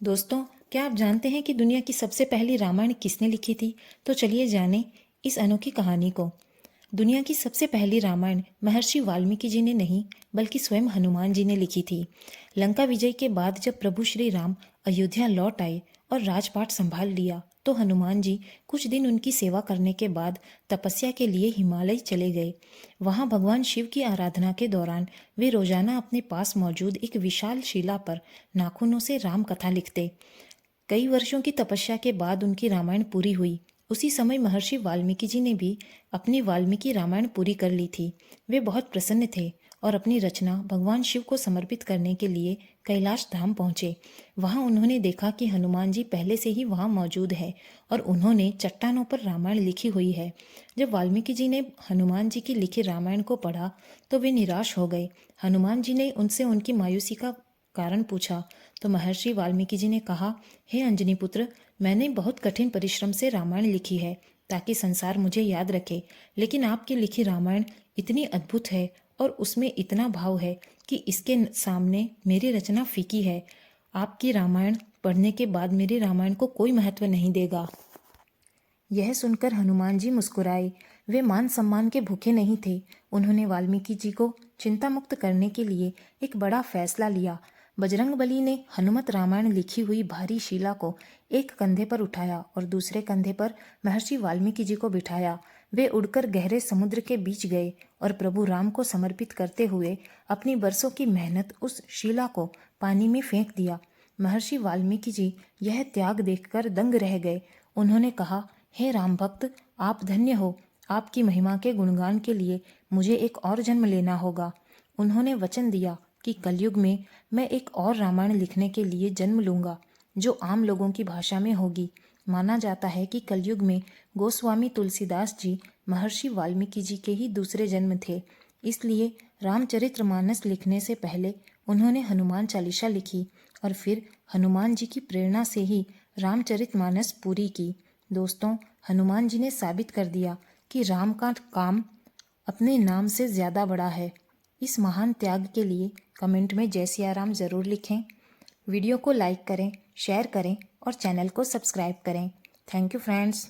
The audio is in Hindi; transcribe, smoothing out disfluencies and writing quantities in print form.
दोस्तों, क्या आप जानते हैं कि दुनिया की सबसे पहली रामायण किसने लिखी थी? तो चलिए जानें इस अनोखी कहानी को। दुनिया की सबसे पहली रामायण महर्षि वाल्मीकि जी ने नहीं, बल्कि स्वयं हनुमान जी ने लिखी थी। लंका विजय के बाद जब प्रभु श्री राम अयोध्या लौट आए और राजपाट संभाल लिया, तो हनुमान जी कुछ दिन उनकी सेवा करने के बाद तपस्या के लिए हिमालय चले गए। वहां भगवान शिव की आराधना के दौरान वे रोजाना अपने पास मौजूद एक विशाल शिला पर नाखूनों से राम कथा लिखते। कई वर्षों की तपस्या के बाद उनकी रामायण पूरी हुई। उसी समय महर्षि वाल्मीकि जी ने भी अपनी वाल्मीकि रामायण पूरी कर ली थी। वे बहुत प्रसन्न थे और अपनी रचना भगवान शिव को समर्पित करने के लिए कैलाश धाम पहुंचे। वहां उन्होंने देखा कि हनुमान जी पहले से ही वहां मौजूद है और उन्होंने चट्टानों पर रामायण लिखी हुई है। जब वाल्मीकि जी ने हनुमान जी की लिखी रामायण को पढ़ा तो वे निराश हो गए। हनुमान जी ने उनसे उनकी मायूसी का कारण पूछा तो महर्षि वाल्मीकि जी ने कहा, हे अंजनी पुत्र, मैंने बहुत कठिन परिश्रम से रामायण लिखी है ताकि संसार मुझे याद रखे, लेकिन आपकी लिखी रामायण इतनी अद्भुत है और उसमें इतना भाव है कि इसके सामने मेरी रचना फीकी है। आपकी रामायण पढ़ने के बाद मेरी रामायण को कोई महत्व नहीं देगा। यह सुनकर हनुमान जी मुस्कुराए। वे मान सम्मान के भूखे नहीं थे। उन्होंने वाल्मीकि जी को चिंता मुक्त करने के लिए एक बड़ा फैसला लिया। बजरंगबली ने हनुमत रामायण लिखी हुई भारी शिला को एक कंधे पर उठाया और दूसरे कंधे पर महर्षि वाल्मीकि जी को बिठाया। वे उड़कर गहरे समुद्र के बीच गए और प्रभु राम को समर्पित करते हुए अपनी बरसों की मेहनत उस शिला को पानी में फेंक दिया। महर्षि वाल्मीकि जी यह त्याग देखकर दंग रह गए। उन्होंने कहा, हे राम भक्त, आप धन्य हो। आपकी महिमा के गुणगान के लिए मुझे एक और जन्म लेना होगा। उन्होंने वचन दिया कि कलयुग में मैं एक और रामायण लिखने के लिए जन्म लूंगा, जो आम लोगों की भाषा में होगी। माना जाता है कि कलयुग में गोस्वामी तुलसीदास जी महर्षि वाल्मीकि जी के ही दूसरे जन्म थे। इसलिए रामचरितमानस लिखने से पहले उन्होंने हनुमान चालीसा लिखी और फिर हनुमान जी की प्रेरणा से ही रामचरितमानस पूरी की। दोस्तों, हनुमान जी ने साबित कर दिया कि राम का काम अपने नाम से ज़्यादा बड़ा है। इस महान त्याग के लिए कमेंट में जय सिया राम ज़रूर लिखें। वीडियो को लाइक करें, शेयर करें और चैनल को सब्सक्राइब करें। Thank you friends.